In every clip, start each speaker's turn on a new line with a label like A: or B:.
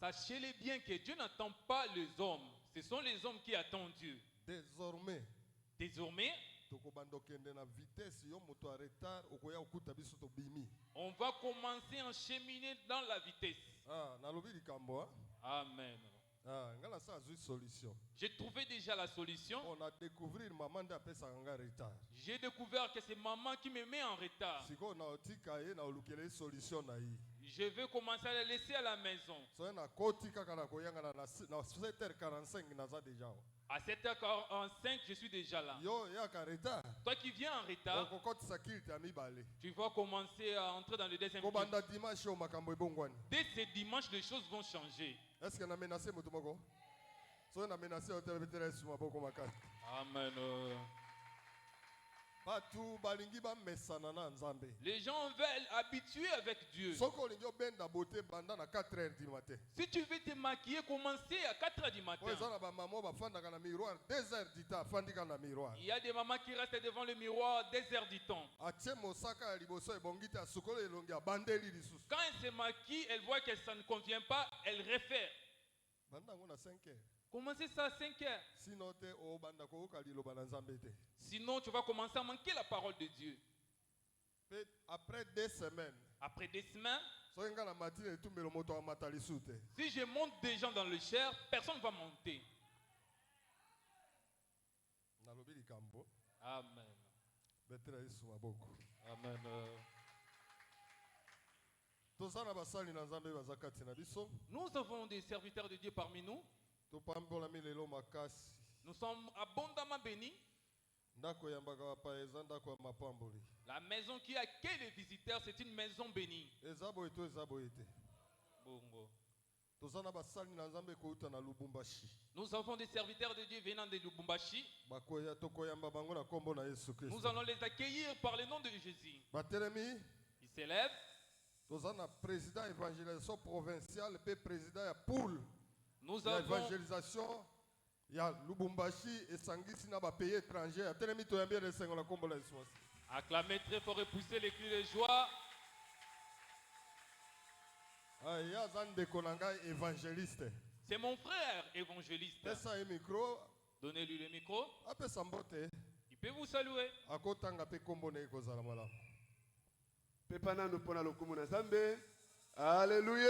A: Sachez-le bien que Dieu n'attend pas les hommes. Ce sont les hommes qui attendent Dieu.
B: Désormais,
A: on va commencer à cheminer dans la vitesse. Amen. J'ai trouvé déjà la solution. J'ai découvert que c'est maman qui me met en retard. Je vais commencer à la laisser à la maison. À 7h45, je suis déjà là. Toi qui viens en retard, tu vas commencer à entrer dans le deuxième tour. Dès ce dimanche, les choses vont changer. Amen. Les gens veulent habituer avec Dieu. Si tu veux te maquiller, commencer à 4h du matin. Il y a des mamans qui restent devant le miroir 2h du temps. Quand elle se maquille, elle voit que ça ne convient pas, elle réfère. Commencez ça à 5h. Sinon, tu vas commencer à manquer la parole de Dieu.
B: Après 2 semaines,
A: si je monte des gens dans le chair, personne ne va monter. Amen. Amen. Nous avons des serviteurs de Dieu parmi nous. Nous sommes abondamment bénis. La maison qui accueille les visiteurs, c'est une maison bénie. Bongo. Nous avons des serviteurs de Dieu venant de Lubumbashi. Nous allons les accueillir par le nom de Jésus. Ils s'élèvent.
B: Nous avons président évangélisation provinciale et président poule.
A: Nous avons
B: l'évangélisation. Il y a Lubumbashi et Sangisi n'a pas payé étranger.
A: Acclamez très fort et poussez les cris de joie.
B: Il y a Zandekonanga évangéliste.
A: C'est mon frère évangéliste. Donnez-lui le micro. Il peut vous saluer.
C: Alléluia.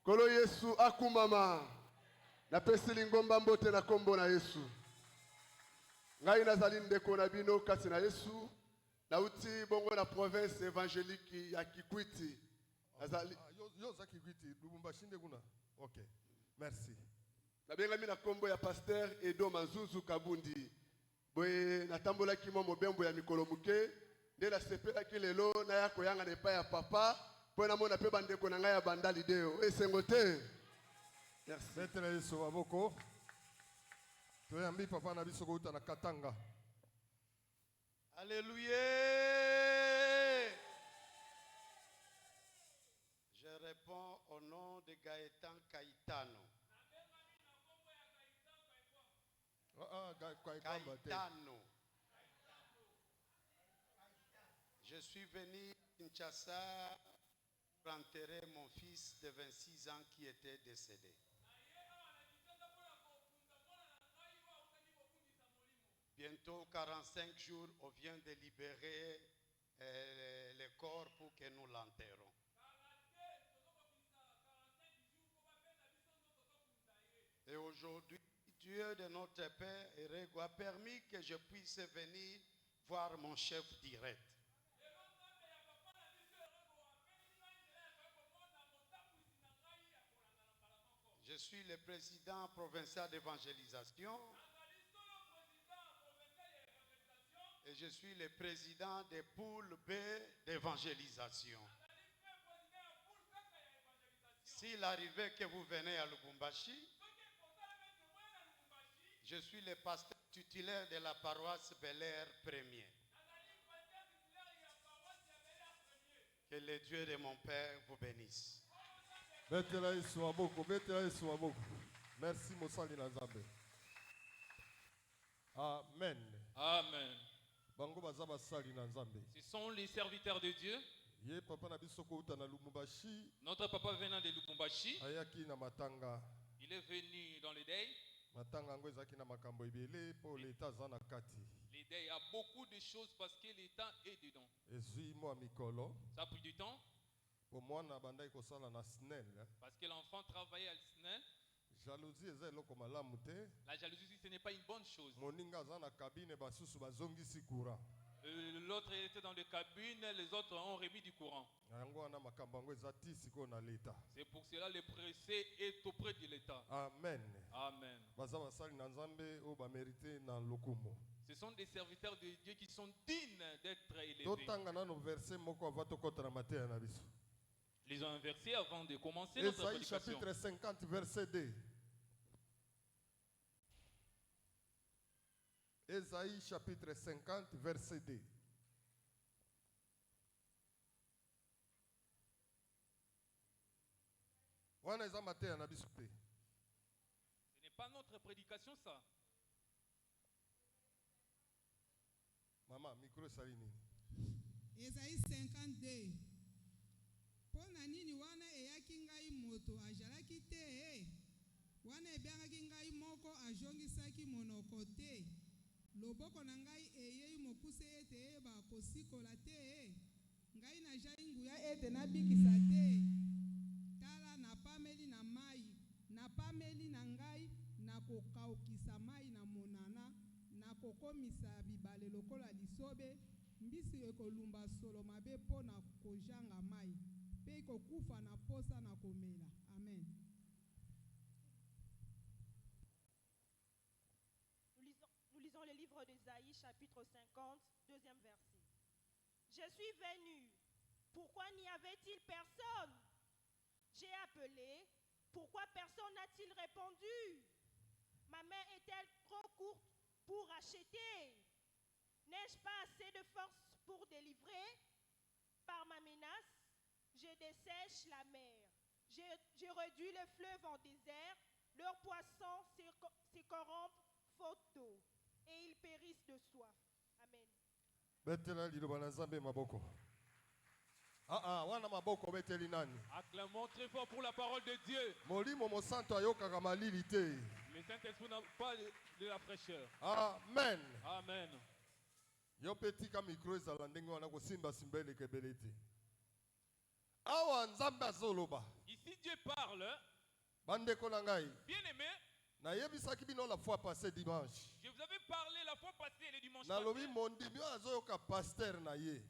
C: Kolo Yesu akumama. Na pesi lingomba mbote na kombo na Yesu. Ngai nazali ndeko na bino kati na Yesu. Na uti bongo na province évangélique ya Kikwiti. Nazali
B: yo za Kikwiti Lubumbashi ndekuna. OK. Merci.
C: Na benga mina kombo ya pasteur Edo Manzuzu Kabundi. Boye natambola ki mo mobembo ya mikolo muke. Nde la sepela ki lelo na ya koyanga na epai ya papa. Pona mona pe bandeko na ngai ya banda lideo. Esengo te.
B: Merci. Maître Yesu waboko. Toyambi papa na biso kouta na Katanga.
D: Alléluia. Je réponds au nom de Gaëtan Caïtano. Caïtano. Je suis venu à Kinshasa pour enterrer mon fils de 26 ans qui était décédé. Bientôt 45 jours, on vient de libérer le corps pour que nous l'enterrons. Et aujourd'hui, Dieu de notre Père Erego a permis que je puisse venir voir mon chef direct. Je suis le président provincial d'évangélisation et je suis le président des poules B d'évangélisation. S'il arrivait que vous venez à Lubumbashi, je suis le pasteur titulaire de la paroisse Bel-Air Premier. Que le Dieu de mon Père vous bénisse.
B: Merci Moussali Nazambe. Amen.
A: Amen. Ce sont les serviteurs de Dieu. Notre papa venant de Lubumbashi, il est venu dans le Day. L'idée, il y a beaucoup de choses parce que l'État est dedans. Ça a pris du temps. Parce que l'enfant travaillait à SNEL. La jalousie, ce n'est pas une bonne chose. L'autre était dans les cabines, les autres ont remis du courant. C'est pour cela le pressé est auprès de l'État.
B: Amen.
A: Amen. Ce sont des serviteurs de Dieu qui sont dignes d'être élevés. Lisons un verset avant de commencer notre
B: Ésaïe
A: prédication.
B: chapitre 50, verset 2. Ésaïe chapitre 50, verset 2.
A: Ce n'est pas notre prédication, ça.
B: Maman, micro salini.
E: Ésaïe 52. Pona nini wana eyaki ngai moto ajalaki te wana ebiangaki ngai moko ajongisaki monoko te loboko na ngai eyei mokuse ete eyeba kosikola te ngai najai nguya ete nabikisa te tala napameli na mai napameli na ngai nakokaukisa mai na monana nakokomisa bibale lokola lisobe mbisi ekolumba solo mabe mpo na kojanga mai. Amen.
F: Nous lisons le livre d'Ésaïe, chapitre 50, deuxième verset. Je suis venu. Pourquoi n'y avait-il personne? J'ai appelé. Pourquoi personne n'a-t-il répondu? Ma main est-elle trop courte pour acheter? N'ai-je pas assez de force pour délivrer? Par ma menace, je dessèche la mer. Je réduis le fleuve en désert. Leurs poissons se corrompent faute d'eau. Et ils périssent de soif. Amen.
A: Acclamons très fort pour la parole de Dieu. Le Saint-Esprit n'a pas de la fraîcheur.
B: Amen.
A: Amen.
B: Yo petit ka micro ezala ndenge wana kosimba simbele kebeleti.
A: Ici Dieu parle.
B: Bien
A: aimé.
B: La fois passée dimanche.
A: Je vous avais parlé la fois passée le dimanche
B: passé.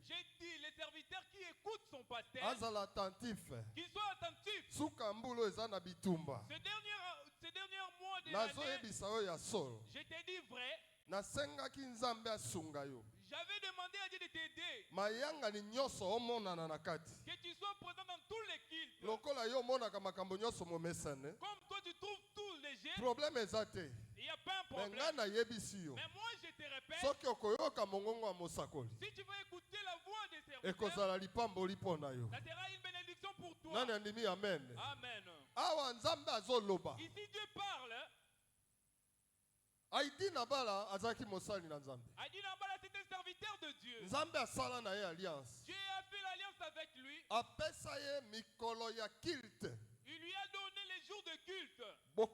A: J'ai dit les serviteurs qui écoutent son pasteur. Qu'ils soient attentifs. Ces derniers mois de l'année. Je t'ai dit vrai. J'avais demandé à Dieu de t'aider. Que tu sois présent dans tous les cultes. Comme toi tu trouves tout léger. Il n'y a pas un problème. Mais moi je te répète. Si tu veux écouter la voix des serviteurs, ça sera une bénédiction pour toi.
B: Amen.
A: Amen. Ici Dieu parle.
B: Aïdi Nabala,
A: c'était un serviteur de Dieu. Dieu a fait l'alliance avec lui. Il lui a donné les jours de culte. Vous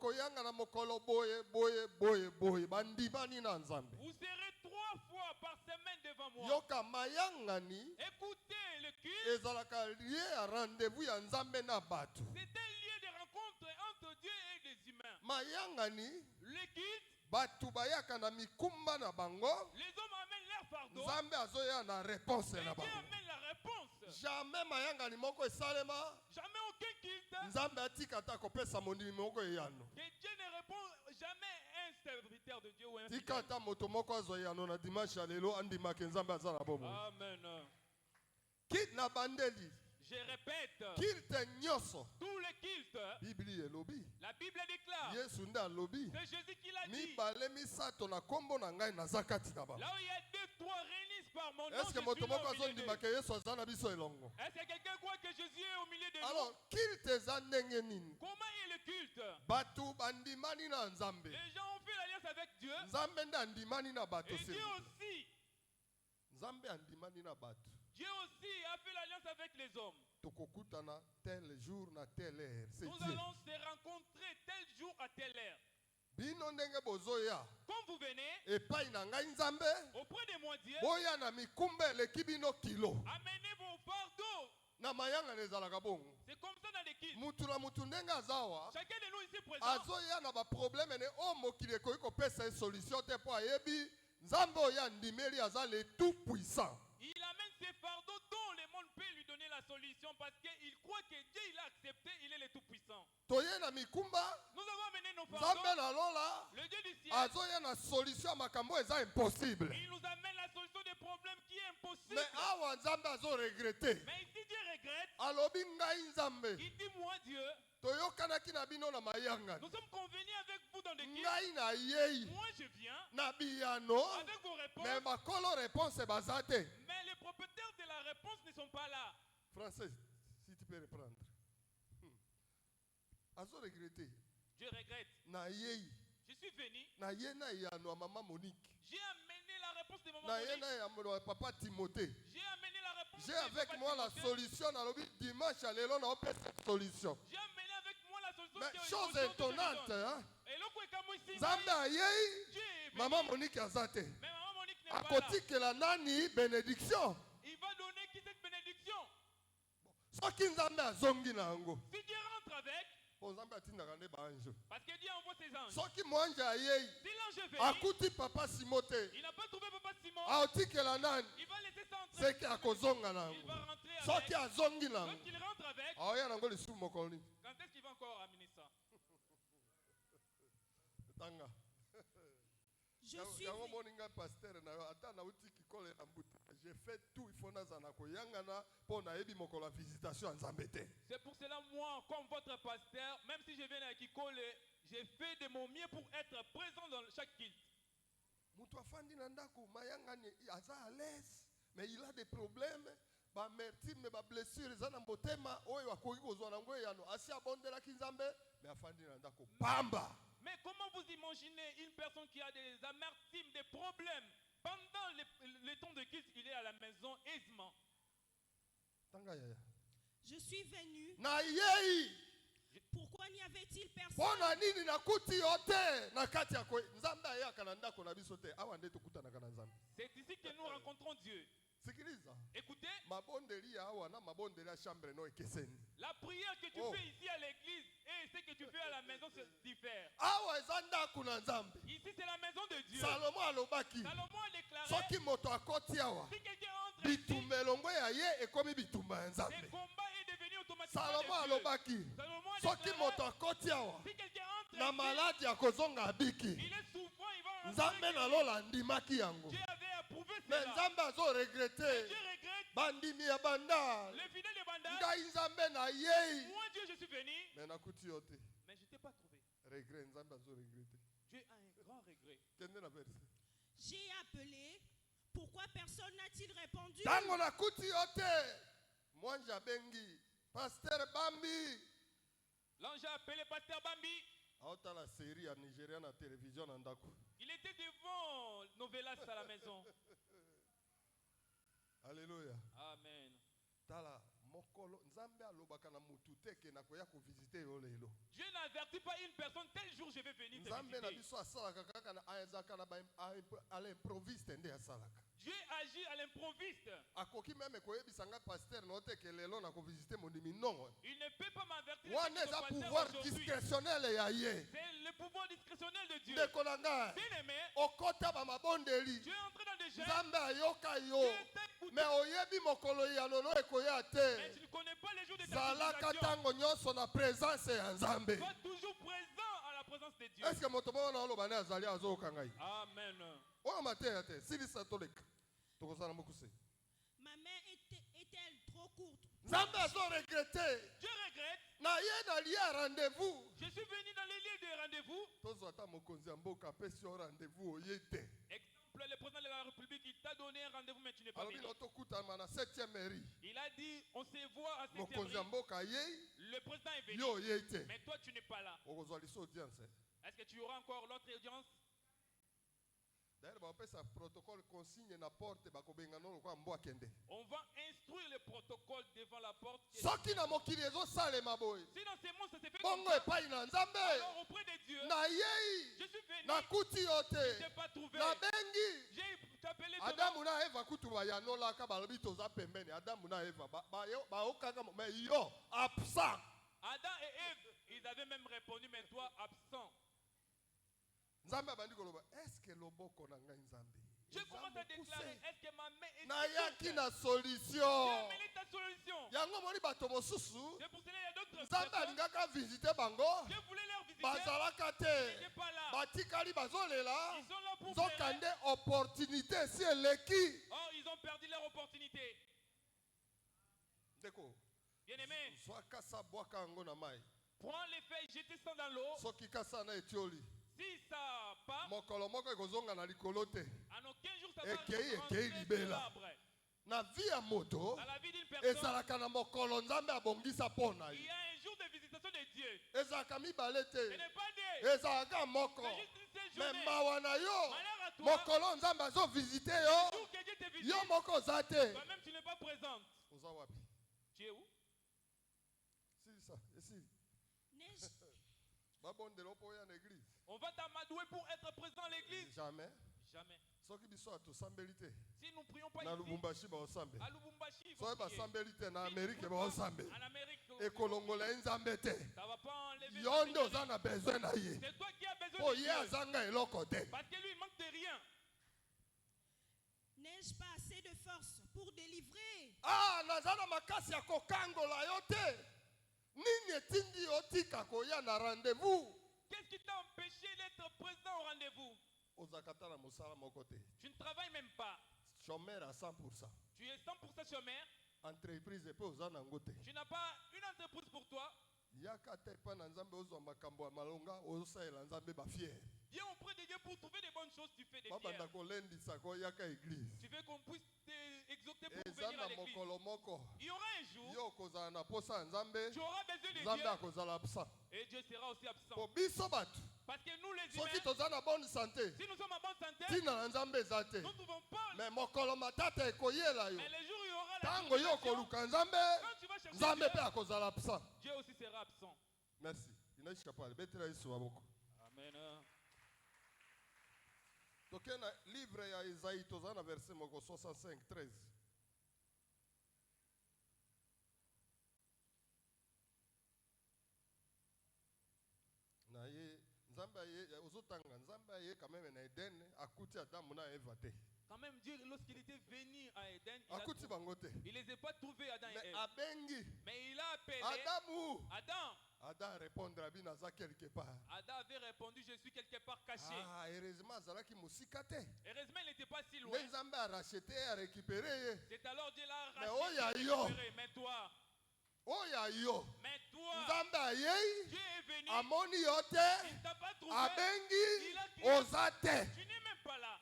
A: serez 3 fois par semaine devant moi. Écoutez le culte. C'est un lieu de rencontre entre Dieu et les humains. Le culte.
B: Les
A: hommes amènent leur fardeau. Et Dieu amène la réponse. Jamais aucun culte. Que Dieu ne répond jamais à un serviteur de Dieu ou un Amen. Je répète, tous les cultes, la Bible déclare, c'est Jésus qui l'a dit. Là où il y a 2-3 réunissent par mon nom, je suis là au milieu d'eux. Est-ce que quelqu'un croit que Jésus est au milieu de nous?
B: Alors,
A: Comment est le culte? Les gens ont fait l'alliance avec Dieu. Et Dieu aussi. Dieu aussi a fait l'alliance avec les hommes.
B: Tel jour, na telle heure.
A: Nous allons se rencontrer tel jour à telle heure. Quand vous venez auprès de moi, Dieu, amenez vos fardeaux. C'est comme ça dans l'équipe. Chacun de nous ici présent, il amène ses fardeaux dont le monde peut lui donner la solution parce qu'il croit que Dieu il a accepté, il est le tout-puissant. Nous avons amené nos fardeaux. Le Dieu du ciel, il nous amène la solution des problèmes qui est impossible. Mais ici Dieu regrette. Il dit moi Dieu, nous sommes convenus avec vous dans l'équipe. Moi je viens avec vos réponses. Mais les propriétaires de la réponse ne sont pas là.
B: Français, si tu peux reprendre.
A: Je regrette. Je suis venu. J'ai amené la réponse de maman Monique.
B: Papa Timothée.
A: J'ai amené la réponse.
B: J'ai avec moi la solution. Dimanche, allez, on a cette solution.
A: J'ai amené avec moi la solution.
B: Mais chose étonnante, hein? Maman Monique Azate.
A: Mais maman Monique n'est
B: à
A: pas là.
B: côté que la nani bénédiction.
A: Il va donner qui cette bénédiction?
B: Si Dieu
A: rentre avec. Parce que Dieu envoie ses anges. Si l'ange est venu, il n'a pas trouvé Papa Simon. Il va laisser ça entrer. Il va rentrer avec. Lorsqu'il rentre avec, quand est-ce qu'il va encore amener ça?
E: Je suis
B: j'ai fait tout, il faut
A: c'est pour cela, moi, comme votre pasteur, même si je viens à Kikole, j'ai fait de mon mieux pour être présent dans chaque culte.
B: Mais il a des problèmes. Blessures,
A: mais comment vous imaginez une personne qui a des amertumes, des problèmes, pendant le temps de culte, il est à la maison aisément?
E: Je suis venu. Pourquoi n'y avait-il personne?
A: C'est ici que nous rencontrons Dieu. Écoutez, la prière que tu fais ici à l'église et ce que tu fais à la maison se diffèrent. Ici c'est la maison de Dieu. Salomon a déclaré, si quelqu'un entre ici, ce combat est devenu automatiquement de Dieu. Salomon a déclaré, si quelqu'un entre ici, il est souffrant, il va rentrer. Dieu avait approuvé cela. Dieu regrette les fidèles de bandage. Moi Dieu je suis venu, mais je ne t'ai pas trouvé. Dieu a un grand regret.
E: J'ai appelé, pourquoi personne n'a-t-il répondu?
A: L'ange a appelé Pasteur Bambi. Il était devant Novelas à la maison.
B: Alléluia.
A: Amen. Dieu n'avertit pas une personne, tel jour je vais venir te visiter. Dieu agit à l'improviste. Il ne peut pas m'avertir. C'est le pouvoir discrétionnel de Dieu. Bien-aimé, Dieu est entré dans des gens. Mais tu ne connais pas les jours de ta visitation. Sois toujours présent à la présence de Dieu. Amen.
E: Ma main est-elle trop courte?
B: Dieu regrette.
A: Je suis venu dans les lieux de rendez-vous. Exemple, le président de la République, il t'a donné un rendez-vous, mais tu n'es pas venu. Il a dit, on se voit à 7e. Le président est venu, mais toi tu n'es pas là. Est-ce que tu auras encore l'autre audience? On va instruire le protocole devant la porte.
B: Si dans ces mondes ça s'est fait comme ça,
A: alors auprès de Dieu, je suis venu, je n'ai pas trouvé. J'ai appelé ton nom.
B: Adamu na Eva kutuba ya nola ka balobi toza pembeni. Adamu na Eva ba okaka mais yo absent.
A: Adam et Ève, ils avaient même répondu, mais toi absent.
B: Nzambe abandi koloba, est-ce que loboko na ngai nzambe?
A: Je commence à déclarer, est-ce que ma main est
B: nayaki na solution?
A: J'ai amené ta solution.
B: Yango moni bato mosusu.
A: C'est pour cela qu'il y a d'autres
B: Nzambe alingaka visiter bango.
A: Je voulais leur visiter.
B: Bazalaka te.
A: Ils n'étaient pas là.
B: Batikali bazolela.
A: Ils sont là pour
B: zokande opportunité si eleki.
A: Oh, ils ont perdu leur opportunité.
B: Deko.
A: Bien-aimé.
B: Zwaka bwaka ngo na mai.
A: Prends les feuilles, jetez ça dans l'eau.
B: Soki kasa na etioli.
A: Si ça part,
B: mokolo moko ekozonga na likolo te.
A: En aucun jour ça va
B: rentrer sur l'arbre. Na vie ya moto,
A: dans la vie d'une personne,
B: ezalaka na mokolo nzambe abongisa pona
A: il y a un jour de visitation de Dieu.
B: Ezalaka mibale te.
A: Ce n'est pas Dieu.
B: Ezalaka moko.
A: C'est juste une seule journée.
B: Mais mawa na yo,
A: malheur à toi,
B: mokolo nzambe azo visiter yo.
A: Le jour que Dieu te visite,
B: yo moko za te.
A: toi-même tu n'es pas présente.
B: Oza wapi?
A: Tu es où?
B: Si ça, ici.
F: Neige.
B: Babondelo po ya en église.
A: On va t'amadouer pour être présent à l'église.
B: Jamais.
A: Jamais.
B: Soki biso atosambelite.
A: Si nous ne prions pas
B: na
A: ici,
B: Lubumbashi ba osambe.
A: à Lubumbashi, ils
B: So
A: vont
B: ba
A: prier.
B: sambelite na Amérique ba osambe.
A: En Amérique,
B: E kolongola nzambe te.
A: ça va pas enlever.
B: Yo nde oza na besoin na ye.
A: C'est toi qui as besoin
B: Po
A: de
B: ye
A: Dieu.
B: azanga eloko te.
A: Parce que lui, il manque de rien.
F: N'ai-je pas assez de force pour délivrer?
B: Ah, nazana makasi ya kokangola yo te. Nini etindi otika koya na rendez-vous?
A: Qu'est-ce qui t'a empêché d'être présent au rendez-vous?
B: Ozakata na mosala moko te.
A: Tu ne travailles même pas.
B: Chômeur à 100%.
A: Tu es 100% chômeur.
B: Entreprise pe oza nango te.
A: Tu n'as pas une entreprise pour toi.
B: Yaka te pa na nzambe ozwa makambo ya malonga osaela nzambe ba fier.
A: Viens auprès de Dieu pour trouver des bonnes choses. Tu fais des
B: Babanda
A: pierres.
B: kolendisa ko yaka église.
A: Tu veux qu'on puisse t'exhorter pour
B: Eza
A: venir à
B: na
A: l'église.
B: mokolo moko.
A: Il y aura un jour,
B: Yo kozala na posa nzambe.
A: tu auras besoin de
B: Nzambe
A: Dieu
B: akozala absent.
A: et Dieu sera aussi absent.
B: Po biso batu.
A: Parce que nous les
B: Soki
A: humains,
B: toza na bonne santé.
A: si nous sommes en bonne santé,
B: Tina na nzambe eza te.
A: nous ne pouvons pas.
B: Mais mokolo matata ekoyela yo.
A: Mais le jour où il y aura la
B: Tango yo
A: tribulation,
B: koluka nzambe.
A: quand tu vas chercher
B: Nzambe
A: Dieu,
B: pe akozala absent.
A: Dieu aussi sera absent.
B: Merci. Inaisha pale. Betela Yesu waboko.
A: Amen.
B: Toke na livre ya Isaïe toza na verset moko 65:13. Na ye nzambe ye ozotanga nzambe ye quand même na Eden akuti Adamu na Eva te.
A: Quand même, Dieu, lorsqu'il était venu à Éden,
B: Akuti bango te.
A: il ne les a pas trouvés, Adam et
B: Mais
A: Ève.
B: abengi
A: Mais il a appelé
B: Adamu.
A: Adam.
B: Adam répondre à binaza quelque part.
A: Adam avait répondu, je suis quelque part caché.
B: Ah, heureusement azalaki musika te.
A: Heureusement, il n'était pas si loin.
B: Mais nzambe a racheté a récupéré ye.
A: C'est alors Dieu l'a
B: Mais oh, ya
A: racheté.
B: yo.
A: Mais toi,
B: Oya yo.
A: mais toi,
B: Nzambe ayei.
A: Dieu est venu.
B: Amoni yo te.
A: Il ne t'a pas trouvé.
B: Abengi
A: Il a crié.
B: oza te.
A: Tu n'es même pas là.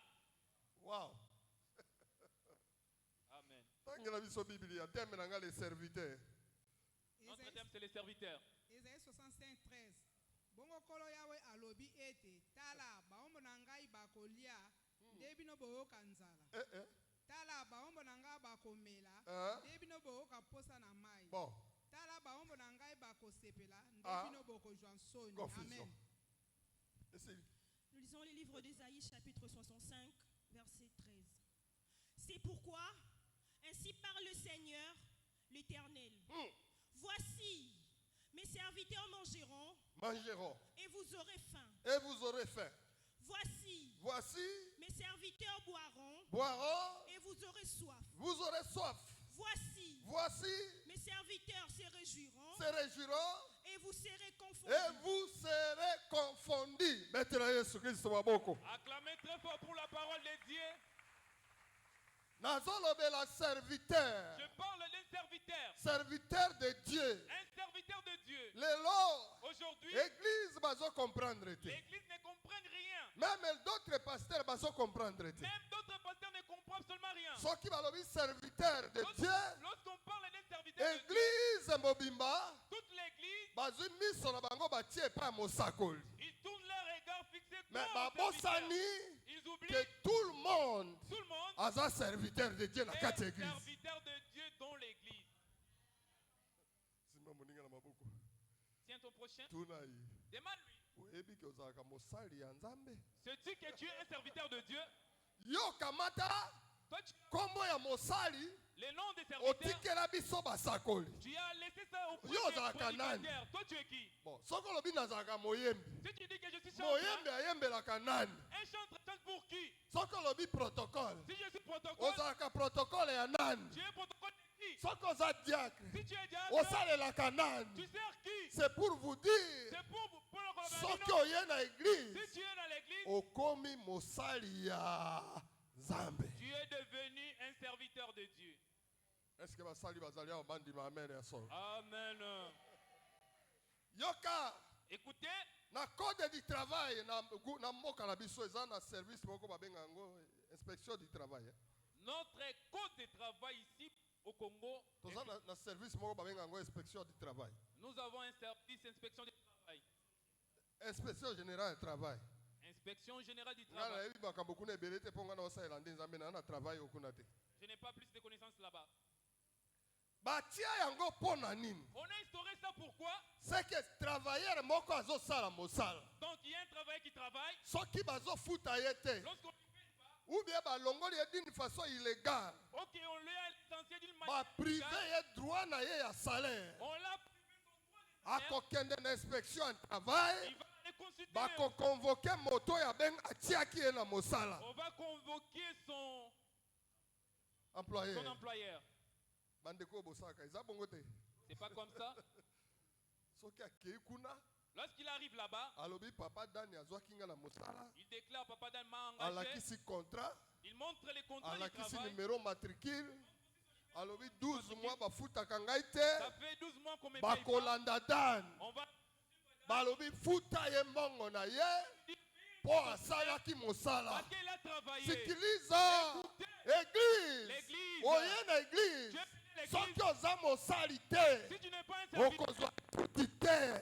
B: Wow.
A: Amen.
B: Tangela biso Biblia thème na nga les serviteurs.
A: Notre thème, c'est les serviteurs.
E: Esaïe 65:13. Bongo kolo yawe alobi ete tala baombo na ngai bakolia nde bino boyoka nzala. Tala baombo na ngai bakomela nde bino boyoka posa na mai.
B: Bon.
E: Tala baombo na ngai bakosepela nde bino bokozwa nsoni. Amen.
F: Nous lisons les livres d'Ésaïe chapitre 65 verset 13. C'est pourquoi ainsi parle le Seigneur l'Éternel. Voici mes serviteurs mangeront et vous aurez faim.
B: Et vous aurez faim.
F: Voici mes serviteurs boiront et vous aurez soif.
B: Vous aurez soif.
F: Voici mes serviteurs se réjouiront et vous serez confondus.
A: Acclamez très fort pour la parole de Dieu.
B: Nazolobela serviteur.
A: Je parle d'un serviteur.
B: Serviteur de Dieu.
A: Un serviteur de Dieu. Aujourd'hui,
B: l'église bazo comprendre.
A: L'église ne comprend rien.
B: Même d'autres pasteurs bazo comprendre.
A: Même d'autres pasteurs ne comprennent absolument rien.
B: Ceux qui balobi serviteur de Dieu.
A: Lorsqu'on parle d'un serviteur de Dieu,
B: église mobimba.
A: Toute l'église.
B: Bazo miso na bango batie pa mosakoli.
A: Ils tournent leur regard fixé
B: mais
A: sur
B: babosani.
A: Ils oublient
B: que tout le monde est un serviteur de Dieu dans cette église.
A: Serviteur de Dieu dans l'église. Tiens ton prochain. Demande-lui. Sais-tu que tu es un serviteur de Dieu?
B: Yo kamata. Kombo ya mosali.
A: Le nom des serviteurs.
B: Tu
A: as laissé ça au prédicateur. Toi tu es qui?
B: Bon, si
A: tu dis que je suis chanteur, un chanteur chante pour qui?
B: protocole.
A: Si je suis protocole,
B: protocole ya nani?
A: Tu es protocole de qui?
B: Si
A: tu es diacre, tu sers qui?
B: C'est pour vous dire.
A: C'est pour
B: si tu es dans
A: l'église,
B: okomi mosali ya Zambe.
A: Tu es devenu un serviteur de Dieu.
B: Est-ce que basali bazali au bandi ma amen ya so?
A: Amen.
B: Yoka.
A: Écoutez.
B: Na code du travail na mboka na biso eza na service moko babenga ngo inspection du travail.
A: Notre code de travail ici au Congo.
B: Toza na service moko babenga ngo inspection du travail.
A: Nous avons un service inspection du travail.
B: Inspection générale du travail.
A: Inspection générale du travail. Je n'ai pas plus de connaissances là-bas. On a instauré ça pourquoi?
B: C'est que travailleur moko azosala mosala.
A: Donc il y a un travailleur qui travaille.
B: Soki bazofuta yete.
A: Lorsqu'on ne paye pas.
B: Ou bien balongoli d'une façon illégale.
A: OK, on l'a licencié d'une manière
B: privé et droit na ye ya salaire.
A: On l'a privé son droit de salaire.
B: Akokende na inspection du travail.
A: Il va aller consulter.
B: Bako convoquer moto ya ben atiaki ye na mosala.
A: On va convoquer son
B: employeur.
A: Son employeur. C'est pas comme ça. Lorsqu'il arrive là-bas, il déclare Papa Dan m'a engagé. Il montre les contrats de travail.
B: Numéro matricule. 12 mois
A: ça fait 12 mois qu'on me paye
B: pas. On va balobi futa ye mbongo na ye po asalaki mosala.
A: Parce qu'il a travaillé.
B: Sikiliza église. Oye na église. Soki oza mosali te.
A: Si tu n'es pas un serviteur,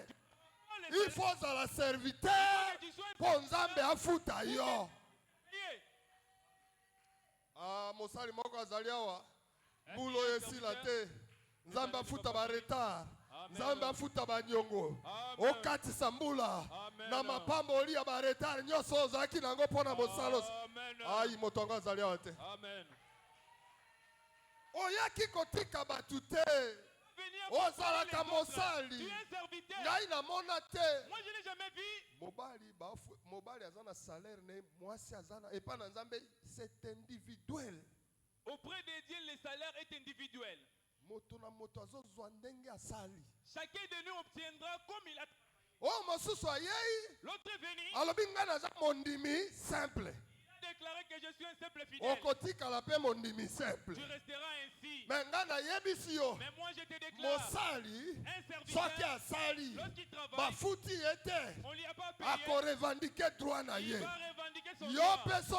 B: il faut ozala serviteur po nzambe afuta yo. Mosali moko azali awa mbulo esila te. Nzambe afuta ba retard. Nzambe afuta banyongo okatisa mbula na mapambo olia ba retard nyonso ozalaki nango mpona mosala. Ayi moto yango azali awa te. Oyaki kotika batu te. Ozalaka mosali. Ngai namona te.
A: Moi je n'ai jamais vu.
B: Mobali aza na salaire ne mwasi aza na epa na Nzambe c'est individuel.
A: Auprès de Dieu le salaire est individuel.
B: Chacun
A: de nous obtiendra comme il a.
B: L'autre
A: est venu.
B: Simple.
A: Il a déclaré que je suis un simple fidèle. Tu resteras ainsi. Mais moi je te déclare. Un serviteur. Lorsqu'il travaille. On lui a pas payé. Il va revendiquer son droit. Toi si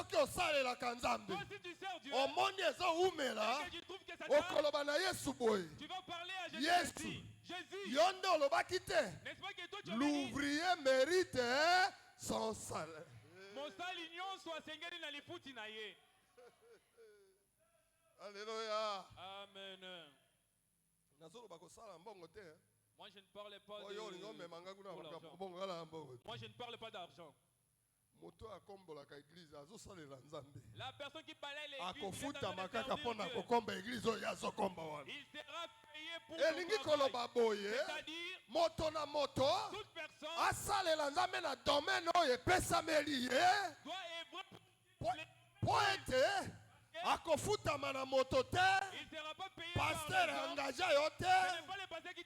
A: tu sers Dieu. Et que tu trouves que ça t'arrive. Tu vas parler à Jésus. Jésus. N'est-ce pas que toi tu as
B: l'ouvrier mérite son salaire. Alléluia.
A: Amen. Moi je ne parle pas Moi je ne parle pas d'argent. La personne qui parlait l'église, il sera payé pour c'est-à-dire toute personne doit
B: akofutama na moto te. Pasteur engagé yo te.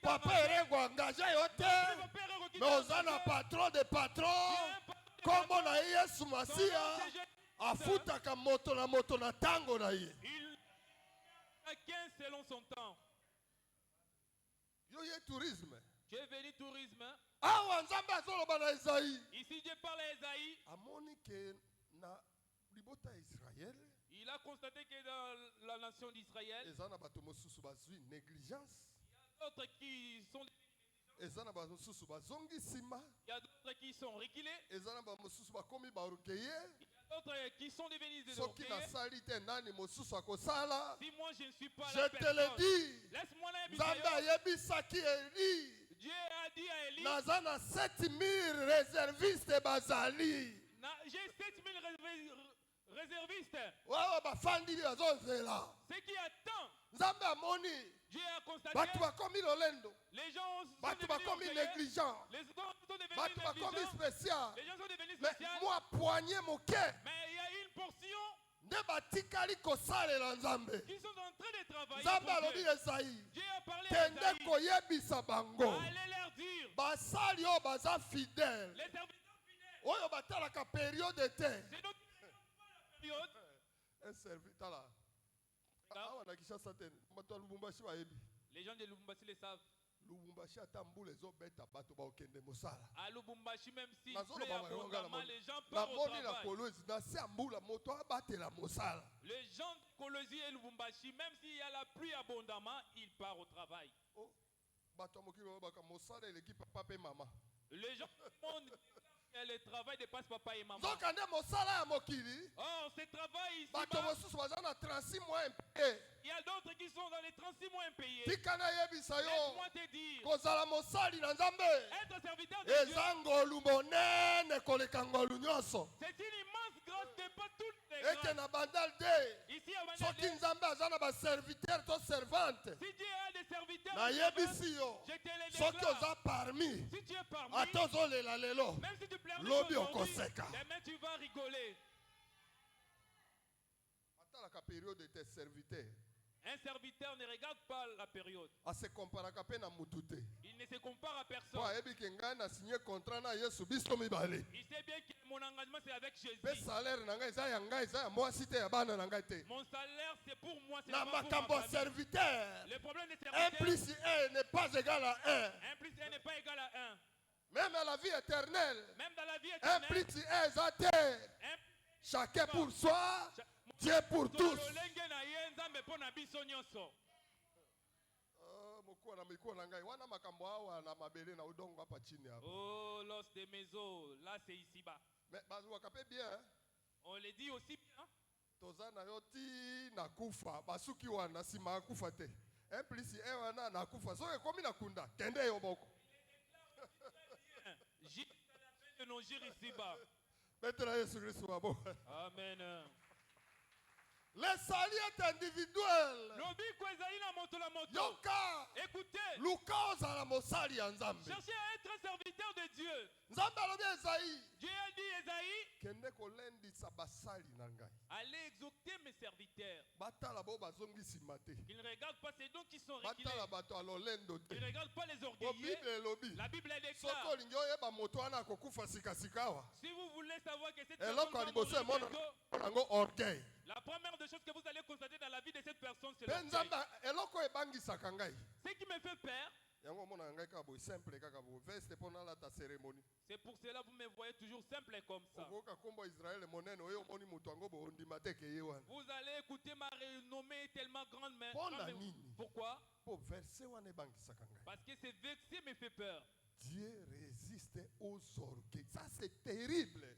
B: Papa erego engagé yo te. Mais ozana patron de patron. Kombo na Yesu Masia afutaka moto na tango na ye.
A: Chacun selon son temps.
B: Yo ye tourisme.
A: Tu es venu tourisme.
B: Awa Nzambe azoloba na Esaïe.
A: Ici Dieu parle à Esaïe.
B: Amoni ke na libota Israël.
A: Il a constaté que dans la nation d'Israël,
B: il y a d'autres
A: qui sont il y a d'autres qui sont reculés. Il y a d'autres qui sont devenus des
B: Si
A: orgueilleux. Si moi je ne suis pas
B: je te le dis,
A: laisse-moi Dieu a dit à Élie,
B: Nazana 7000 réservistes bazali.
A: J'ai 7000 réservistes. Ce qui attend. Dieu a constaté. Les gens sont devenus négligents. Les gens sont devenus spéciaux.
B: Moi, poignée mon cœur.
A: Mais il y a une portion
B: qui
A: sont en train de travailler. Dieu a parlé à Esaïe. Allez leur dire.
B: Les serviteurs fidèles.
A: Les serviteurs fidèles.
B: Période de temps.
A: C'est donc période.
B: Un serviteur là.
A: Les gens de Lubumbashi le savent. À Lubumbashi, même si pleut abondamment, les gens partent au travail. Les gens de Kolosi et Lubumbashi, même s'il y a la pluie abondamment, ils partent au travail. Les gens du monde, le travail dépasse papa et maman. Oh, ce travail ici, il y a d'autres qui sont dans les 36 mois impayés. Laisse-moi te dire, être serviteur de Dieu, c'est une immense grâce de pas toutes les grâces. Ici à Bandal, si Dieu a des serviteurs, je te les déclare. Si tu es parmi, même si tu pleures aujourd'hui, demain tu vas rigoler. Un serviteur ne regarde pas la période. Il ne se compare à personne. Il sait bien que mon engagement c'est avec Jésus. Mon salaire c'est pour moi, c'est pas pour ma famille. Le problème des serviteurs,
B: 1 plus 1 n'est pas égal à 1.
A: 1 plus 1 n'est pas égal à 1.
B: Même à la vie éternelle,
A: même dans la vie
B: 1
A: éternelle,
B: plus 1 est à terre. Chacun pour soi, Dieu pour tous.
A: Oh, l'os des maisons, là c'est ici-bas.
B: Mais bien.
A: On le dit aussi bien. J'ai la fin de nos jours ici-bas. Amen.
B: Le salut est individuel.
A: Yoka. Écoutez. Cherchez à être un serviteur de Dieu. Dieu a dit Esaïe, allez exhorter mes serviteurs. Ils ne regardent pas ces dons qui sont reculés. Ils ne regardent pas les orgueilleux. La Bible déclare. Si vous voulez savoir que cette personne va mourir bientôt, la première des choses que vous allez constater dans la vie de cette personne, c'est l'orgueil. Ce qui me fait peur, c'est pour cela que vous me voyez toujours simple comme ça. Vous allez écouter ma renommée tellement grande, mais pourquoi? Parce que ce verset me fait peur.
B: Dieu résiste aux orgueils. Ça c'est terrible.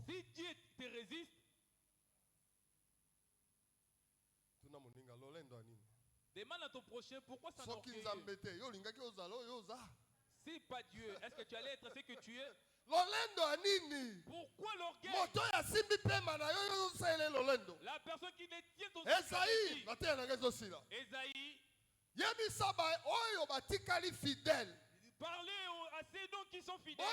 A: Si Dieu te résiste, demande à ton prochain pourquoi ça t'orgueille. Si pas Dieu, est-ce que tu allais être ce que tu es? Pourquoi l'orgueil? La personne qui détient ton
B: Esaïe,
A: parlez à ces dons qui sont fidèles.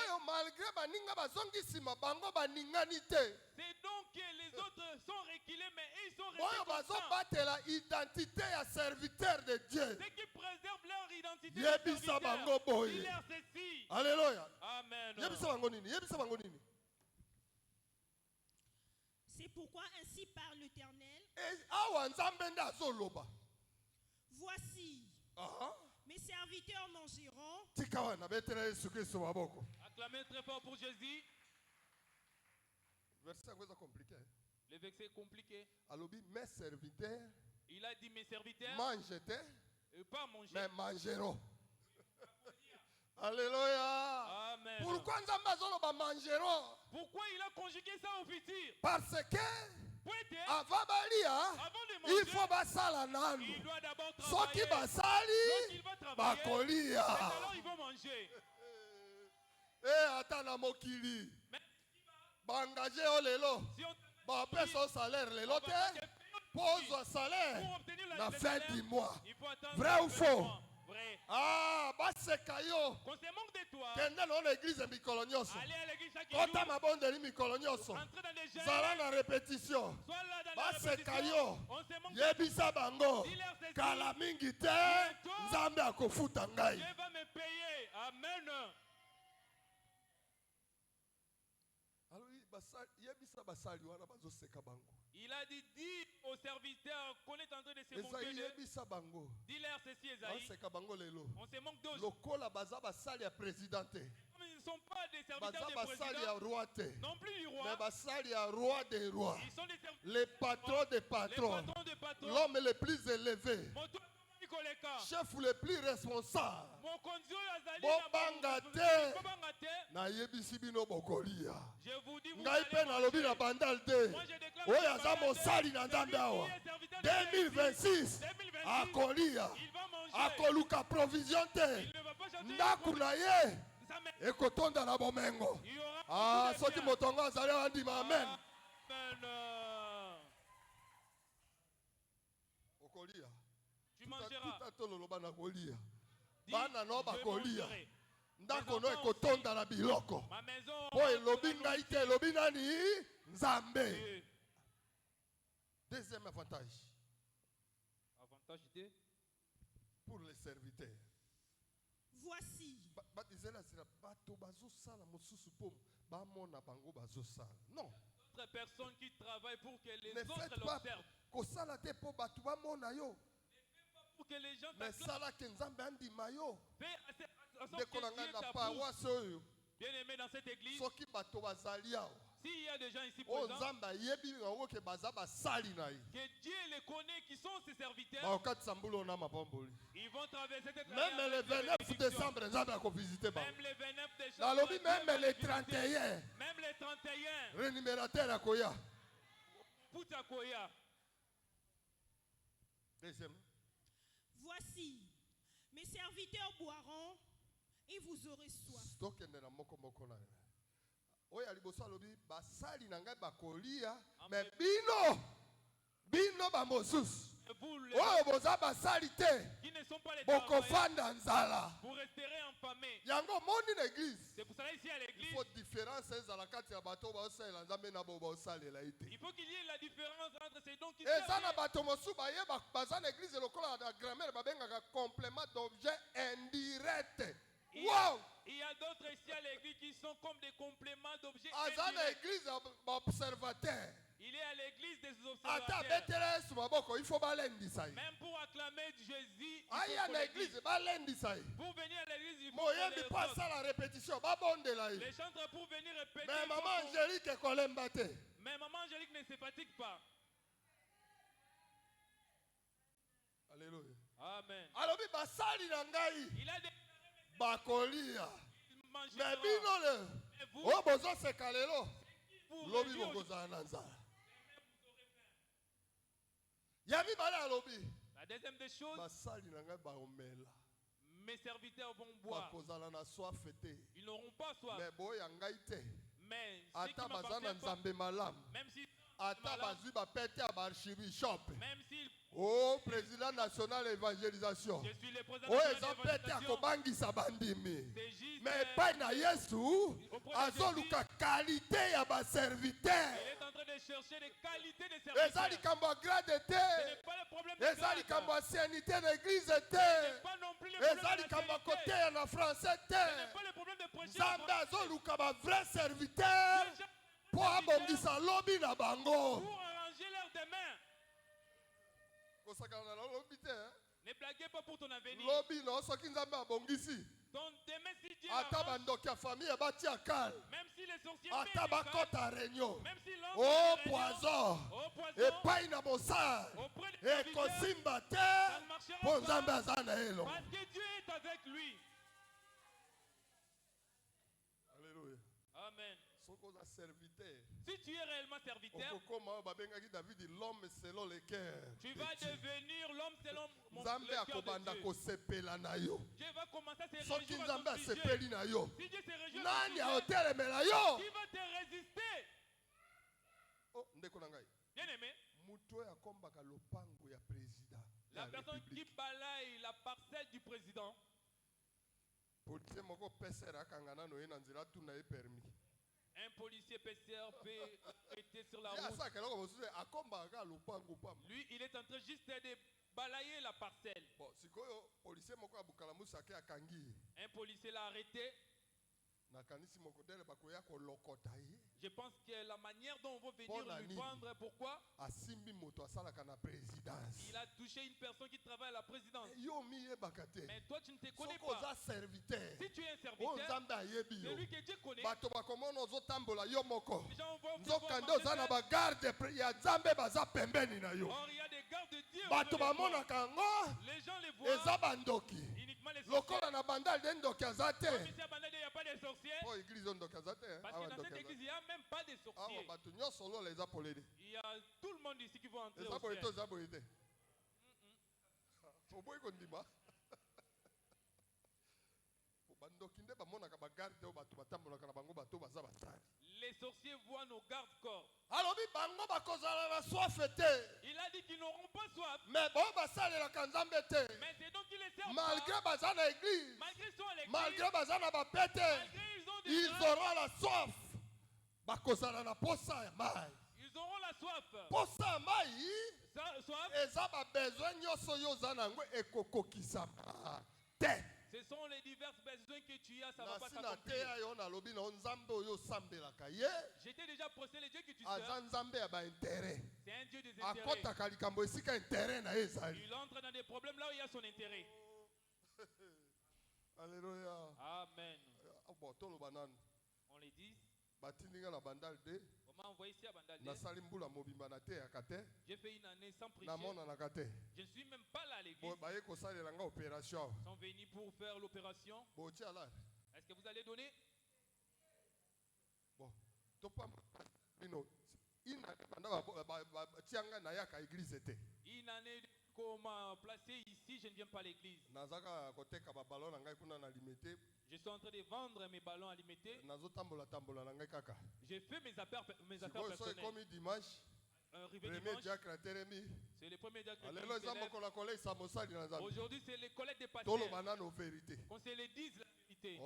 A: C'est donc que les autres sont reculés, mais ils sont restés constants. Ceux qui préservent leur identité de serviteur, ils leur ceci.
B: Alléluia.
A: Amen.
F: C'est pourquoi ainsi parle l'Éternel. Voici. Mes serviteurs mangeront.
A: Acclamez très fort pour Jésus. Le verset est compliqué.
B: Mes serviteurs.
A: Il a dit mes serviteurs.
B: Mangent.
A: Pas manger.
B: Mais mangeront. Alléluia.
A: Amen.
B: Pourquoi Nzambe azoloba mangeront?
A: Pourquoi il a conjugué ça au futur?
B: Parce que avant balia, il faut basala nanu.
A: Il doit d'abord
B: Soki
A: travailler.
B: basali,
A: Lorsqu'il va travailler,
B: bakolia.
A: alors ils vont manger.
B: Ata na mokili.
A: Mais
B: Bangaje o lelo.
A: si on
B: Ba pesa salaire lelo te. Pose salaire.
A: pour obtenir
B: La fin du mois.
A: il faut attendre
B: Vrai ou faux?
A: Vrai.
B: Ah, baseka yo.
A: Quand c'est manque de toi,
B: Kende na l'église mikolo nyonso.
A: allez à l'église chaque
B: Kota
A: jour,
B: mabondeli mikolo nyonso.
A: entrez dans des jeunes,
B: Zala na répétition.
A: soit là dans la
B: Baseka
A: répétition,
B: yo.
A: on se manque
B: Yebisa bango.
A: Dis-leur ceci.
B: Kala mingi te. Nzambe akofuta ngai.
A: Dieu va me payer. Amen.
B: Alors yebisa basali wana bazoseka bango.
A: Il a dit, dis aux serviteurs qu'on est en train de se moquer
B: Esaïe
A: d'eux.
B: yebisa bango.
A: Dis-leur ceci, Esaïe.
B: Baseka bango lelo.
A: On se moque d'eux.
B: Lokola baza basali ya présidente.
A: Comme ils ne sont pas des serviteurs
B: Baza
A: des
B: basali ya
A: présidents,
B: roi te.
A: non plus du roi.
B: Mais basali ya roi des rois.
A: Ils sont des serviteurs.
B: Les patrons des
A: Les
B: patrons.
A: patrons de patrons.
B: L'homme le plus élevé.
A: Mon toit, Nikoleka.
B: Chef le plus responsable.
A: Mon conduit, Azali.
B: Bobanga te.
A: Bobanga te.
B: Na yebisi bino bokolia.
A: Je vous dis, vous
B: Ngai
A: allez
B: pe nalobi
A: manger.
B: na bandal te.
A: Moi, je déclare
B: Oyo
A: que
B: aza
A: Baba
B: mosali na
A: Dieu,
B: Nzambe awa.
A: celui qui est serviteur de
B: 2026
A: 2026,
B: akolia.
A: il va manger.
B: Akoluka provision te.
A: Il ne va pas chercher
B: Ndaku na ye
A: Nzambe.
B: ekotonda na bomengo.
A: Il y aura
B: Ah,
A: beaucoup de
B: soki
A: biens.
B: motongo azali andima amen.
A: Amen.
B: Okolia.
A: Tu mangeras.
B: Tuta tololoba na kolia.
A: Dis,
B: Bana no
A: je
B: bakolia.
A: mangerai.
B: Ndako no ekotonda na biloko.
A: Ma maison.
B: Po elobi ngai te elobi nani? Nzambe.
A: Et
B: Deuxième avantage
A: avantage de
B: pour les serviteurs.
E: Voici,
B: Batizela zila bato bazosala mosusu po bamona bango bazosala. Non.
A: d'autres personnes qui travaillent pour que les
B: Ne
A: autres
B: faites pas
A: l'observent.
B: kosala te po bato bamona yo.
A: Pour que les gens
B: Mais
A: t'acclament.
B: sala ke Nzambe andima yo.
A: Fais à sorte
B: Ndeko na
A: que
B: ngai
A: Dieu
B: na
A: t'approuve.
B: paroisse oyo.
A: Bien aimé dans cette église,
B: Soki bato bazali awa.
A: s'il y a des gens ici
B: O
A: présents,
B: Nzambe ayebi bango ke baza basali na ye.
A: que Dieu les connaît, qui sont ses serviteurs,
B: Bakokatisa mbula na mabomboli.
A: ils vont traverser cette
B: Même le 29 décembre Nzambe akovisite bango.
A: Même les 29 décembre.
B: Nalobi
A: Dieu
B: même
A: va
B: le
A: les visiter.
B: 31.
A: Même les 31.
B: Rémunérateur akoya.
A: Putakoya.
B: Deuxième.
E: voici, mes serviteurs boiront et vous aurez soif.
B: Tokende na moko moko na ye. Oyo ya liboso alobi basali na ngai bakolia
A: Amen.
B: me bino bamosusu
A: Vous, les
B: oyo boza basali te
A: qui ne sont pas les travailleurs,
B: bokofanda nzala.
A: vous resterez enfamés.
B: Yango moni na église.
A: C'est pour cela ici à
B: Il
A: l'église,
B: faut différence ezala kati ya bato baosalela nzambe na bo baosalela ye te.
A: il faut qu'il y ait la différence entre ces dons qui
B: eza
A: servent.
B: na bato mosusu bayeba baza na église lokola na grammaire babengaka complément d'objet indirect.
A: Il y
B: Wow!
A: a d'autres ici à l'église qui sont comme des compléments d'objets
B: aza na
A: indirects.
B: église ya baobservateur.
A: Il est à l'église des
B: ata
A: observateurs.
B: betela yesu maboko il faut balendisa ye.
A: Même pour acclamer Jésus, il faut
B: aya
A: qu'on
B: na
A: le dise.
B: église balendisa ye.
A: Pour venir à l'église, il faut
B: moyebi
A: qu'on
B: mpo
A: les
B: asala répétition babondela ye.
A: Les chantres pour venir répéter.
B: me
A: il faut
B: mama
A: qu'on-
B: angélique ekolemba te.
A: Mais maman Angélique ne se fatigue pas.
B: Alléluia.
A: Amen.
B: alobi basali na ngai
A: Il a des
B: bakolia
A: mangé.
B: me bino le
A: Et vous,
B: oyo bozoseka lelo
A: vous
B: lobi
A: réduire
B: bokozala na nzala. ya mibale alobi
A: La deuxième des choses,
B: basali na ngai baomela
A: mes serviteurs vont boire.
B: bakozala na soif te
A: Ils n'auront pas soif.
B: me boya ngai te.
A: Mais ceux qui
B: ata baza na
A: m'appartiennent pas,
B: nzambe malamu
A: même si
B: ata bazwi bapete ya baarchibishop
A: même s'il
B: o président national évangélisation
A: je suis le président
B: oyo
A: de
B: eza
A: la
B: pete ya
A: l'évangélisation,
B: kobangisa bandimi
A: c'est juste
B: me epai na yesu azoluka kalite ya baserviteur.
A: il est en train de chercher les qualités des
B: eza
A: serviteurs.
B: likambo ya grade
A: Ce
B: te.
A: n'est pas le problème de
B: eza
A: grade.
B: likambo ya anciennité na église
A: Ce n'est
B: te.
A: pas non plus le problème
B: eza
A: de
B: likambo ya
A: l'ancienneté.
B: koteya na français
A: Ce n'est
B: te.
A: pas le problème de prêcher.
B: nzambe azoluka bavrai serviteur mpo abongisa lobi na bango.
A: Pour arranger leurs demain.
B: kosakana na lobi te.
A: Ne blaguez pas pour ton avenir.
B: lobi no soki nzambe abongisi
A: Ton demain, si Dieu
B: ata
A: arrange,
B: bandoki ya famille batia kale
A: même si les sorciers
B: ata
A: payent des
B: bakota réunion
A: même si l'homme
B: o
A: fait des réunions,
B: poison
A: au poison,
B: epai na mosala
A: auprès des serviteurs,
B: ekosimba te
A: ça ne marchera
B: mpo
A: pas
B: nzambe aza na elongo.
A: parce que Dieu est avec lui. Si tu es réellement serviteur,
B: l'homme selon le cœur.
A: Tu vas devenir l'homme selon le cœur de Dieu. Dieu va commencer à se réjouir à ton sujet. Si Dieu se réjouit à ton sujet, qui va te résister? Bien aimé, la personne qui balaye la parcelle du président, un policier PCR peut être sur la route. Lui, il est en train juste de balayer la parcelle. Un policier l'a arrêté. Je pense que la manière dont on va venir lui prendre, pourquoi? Il a touché une personne qui travaille à la présidence. Mais toi, tu ne te connais pas. Si tu es un serviteur, c'est lui que Dieu connaît. Les gens vont te voir. Or, il y a des gardes de Dieu. Les gens les voient. Uniquement les sorciers. Comme ici à Bandal, il n'y a pas de sorciers. Parce que dans cette église, il n'y a même pas de sorciers. Il y a tout le monde ici qui va entrer au ciel. Les sorciers voient nos gardes-corps. Il a dit qu'ils n'auront pas soif. Mais c'est donc qu'ils les servent malgré qu'ils sont à l'église, malgré ils auront la soif. Ils auront la soif. Ce sont les divers besoins que tu as, ça ne va pas s'accomplir. J'étais déjà procédé, le Dieu que tu sers. C'est un Dieu des intérêts. Il entre dans des problèmes là où il y a son intérêt.
B: Alléluia.
A: Amen. On les dit. On m'a envoyé ici à Bandal. J'ai fait une année sans prêcher. Je ne suis même pas là à l'église. Ils sont venus pour faire l'opération. Est-ce que vous allez donner? Une année qu'on m'a placé ici, je ne viens pas à l'église. Je suis en train de vendre mes ballons alimentés. J'ai fait mes affaires personnelles. Arrivé dimanche, c'est le premier diacre. Aujourd'hui, c'est les collègues des pasteurs. Qu'on se les dise la vérité.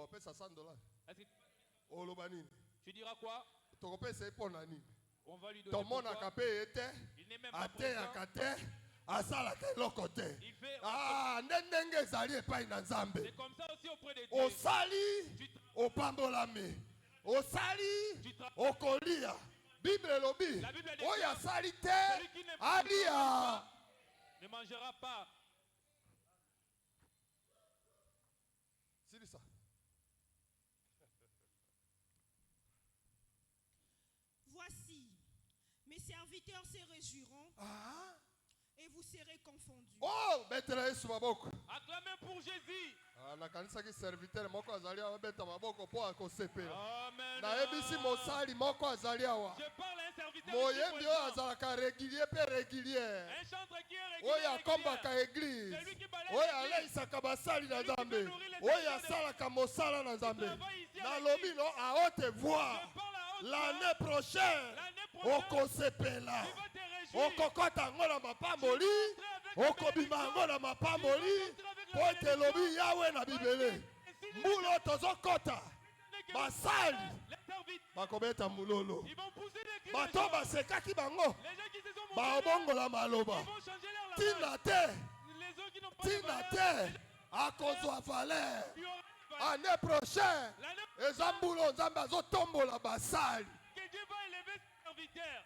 A: Tu diras quoi? On va lui donner pourquoi. Il n'est même pas présent. C'est comme ça aussi auprès de Dieu.
B: Bible lobi. Oya salite. Alia.
A: Ne mangera pas.
B: C'est ça.
F: Voici, mes serviteurs se réjouiront. Et vous serez confondus.
B: Oh,
A: acclamez pour Jésus.
B: Amen. Je
A: parle à un serviteur
B: un
A: chantre qui est
B: régulier. Celui qui balaye l'année prochaine, okokota ngola mapamboli, okobima ngola mapamboli, poete lobi yawe na bibele. Mbulo tozokota, basali, bakobeta mulolo. Bato basekaki bango, baobongola maloba. Tina te, akozwa valeur. Année prochaine, ezambulo nzambe azotombola basali.
A: Que Dieu va élever ses serviteurs.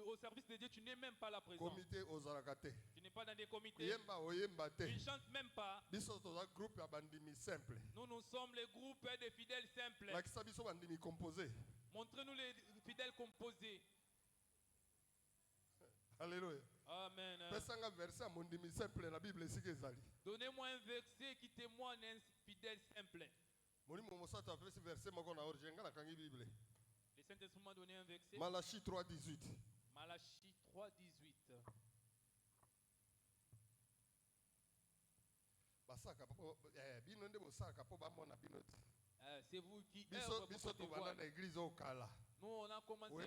A: Au service de Dieu, tu n'es même pas là présent. Tu n'es pas dans des comités. Tu ne chantes même pas. Nous sommes les groupes des fidèles simples.
B: Montrez-nous
A: les fidèles composés.
B: Alléluia.
A: Amen.
B: Donnez-moi
A: un verset qui témoigne un fidèle simple.
B: Le
A: Saint-Esprit m'a donné un verset.
B: Malachie 3:18.
A: Malachie 3:18. C'est vous qui œuvrez pour cette voie. Nous, on a commencé à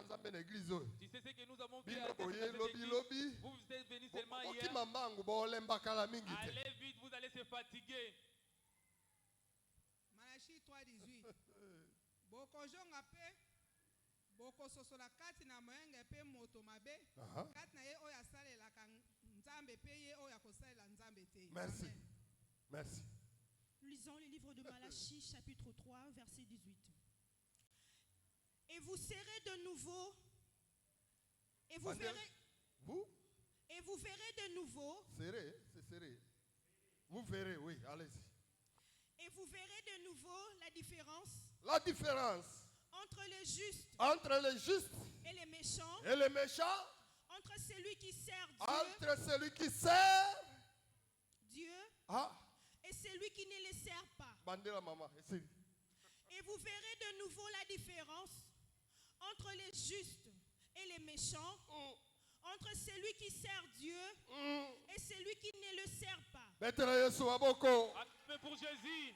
A: dans cette église. Tu sais ce que nous avons fait à cette église? Vous êtes venus seulement hier. Allez vite, vous allez se fatiguer.
E: Malachie 3:18. Bokojonga pe boko sosola kati na moyenge pe moto mabe kati na ye oyo asalelaka nzambe pe ye oyo akosalela nzambe te.
B: Merci. Merci.
F: Nous lisons le livre de Malachie chapitre 3 verset 18. Et vous serez de nouveau et vous verrez de nouveau.
B: Serrez, c'est serré. Vous verrez, oui, allez-y.
F: Et vous verrez de nouveau la différence.
B: La différence
F: entre les justes
B: et
F: les méchants.
B: Et les méchants.
F: Entre celui qui sert Dieu.
B: Entre celui qui sert
F: Dieu.
B: Ah.
F: Et celui qui ne le sert pas.
B: Bandela maman.
F: Et vous verrez de nouveau la différence entre les justes et les méchants. Entre celui qui sert Dieu et celui qui ne le sert pas.
A: Pour Jésus.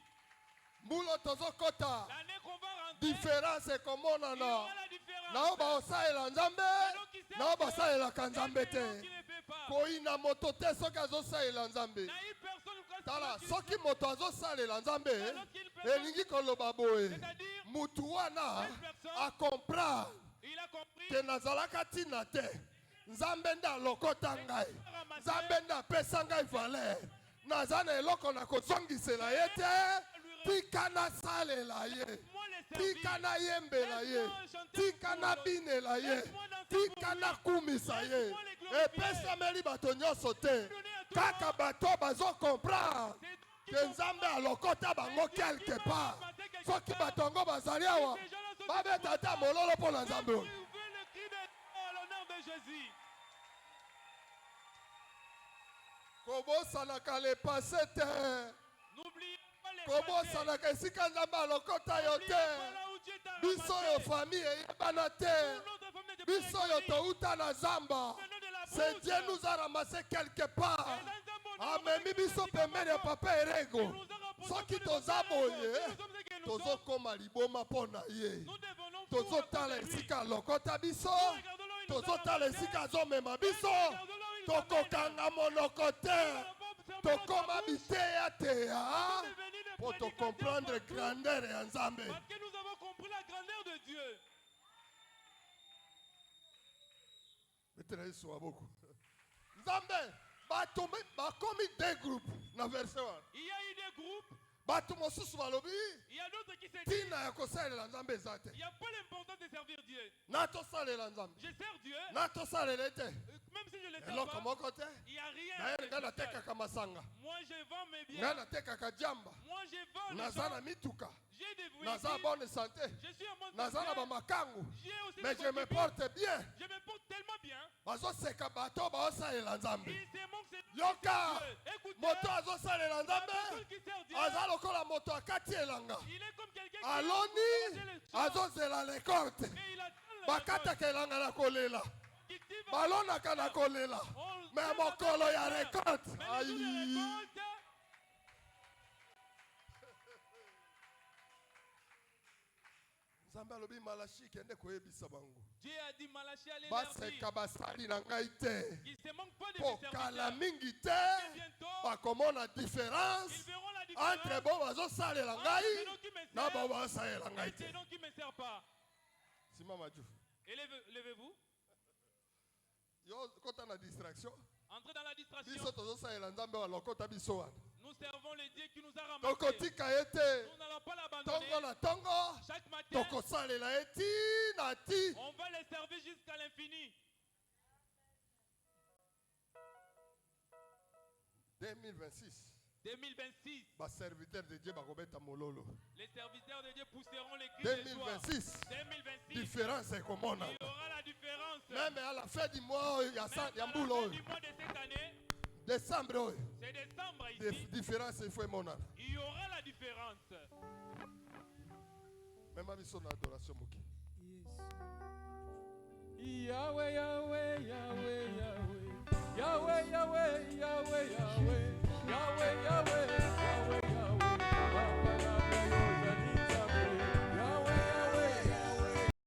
B: Mbulo tozokota.
A: L'année qu'on va rentrer.
B: Différence est comme on en a. Nao ba osaela nzambe. Nao ba osaela kanzambe te. Koi na moto te soki azosaela nzambe. Tala soki moto azosalela nzambe. Elingi koloba boye. Mutu wana a comprendre. Ke nazalaka tina te. Nzambe nda lokota ngai. Nzambe nda pesa ngai valeur. Nazana eloko na kozongisela ye te. Tika na salela ye. Tika na yembela ye. Tika na binela ye. Tika na kumisa ye. Epesa meli bato nyonso te. Kaka bato bazo comprendre. Ke nzambe alokota bango quelque part. Soki batongo bazali awa. Babeta ata mololo mpo na nzambe oyo. Kobosanaka le passé te. Kobosanaka esika nzambe alokota yo te. Biso yo famille eyebana te. Biso yo touta na zamba. C'est Dieu nous a ramassé quelque part. Amemi biso pembeni ya papa erego. Soki toza boye tozokoma liboma mpo na ye. Tozotala esika alokota biso. Tozotala esika azomema biso. Tokokanga monoko te. Tokoma biteya teya. Pour te comprendre grandeur ya Nzambe.
A: Parce que nous avons compris la grandeur de Dieu.
B: Nzambe bakomi deux groupes na verset 1.
A: Il y a eu des groupes.
B: Bato mosusu balobi.
A: Il y a d'autres qui se disent.
B: Tina ya kosalela Nzambe eza te.
A: Il n'y a pas l'importance de servir Dieu.
B: Na tosalela Nzambe.
A: Je sers Dieu.
B: Na tosalela te.
A: Même si je le sers
B: eloko moko te.
A: Il n'y a rien.
B: Na nga natekaka masanga.
A: Moi je vends mes biens.
B: Nga natekaka jamba.
A: Moi je vends.
B: Naza na mituka.
A: J'ai des voitures.
B: Naza bonne santé.
A: Je suis en bonne santé.
B: Naza na bamakangu. Mais
A: je
B: me porte bien.
A: Je me porte tellement bien.
B: Bazoseka bato baosalela Nzambe.
A: Il
B: yoka moto azosalela Nzambe. Aza lokola moto akati elanga. Aloni azozela rekorte. Bakataka elanga na kolela. Balonaka na kolela. Me mokolo ya rekorte. Ayi.
A: Dieu a dit Malachie allez
B: baseka basali na ngai te.
A: Il se manque pas de
B: Po kala mingi te. Bakomona différence entre bo bazosalela ngai na bo bazosalela ngai te. Simama Diouf.
A: Levez-vous.
B: Yo kota na distraction.
A: Entrez dans la distraction.
B: Biso tozosalela Nzambe wa lokota biso wana.
A: Nous servons le Dieu qui nous a ramassés.
B: Nous
A: n'allons pas l'abandonner.
B: Chaque matin,
A: on va les servir jusqu'à l'infini.
B: 2026.
A: 2026.
B: Les serviteurs de Dieu
A: pousseront les cris
B: 2026.
A: de joie. 2026.
B: Différence est comment on a.
A: Il y aura la différence. différence.
B: Même à la fin du mois, il y a ça, il y a un boulot.
A: À la fin du mois de cette année,
B: décembre,
A: c'est décembre ici.
B: Différence, il faut mon âme.
A: Il y aura la différence.
B: Même à son adoration,
G: Yahweh, Yahweh, Yahweh, Yahweh.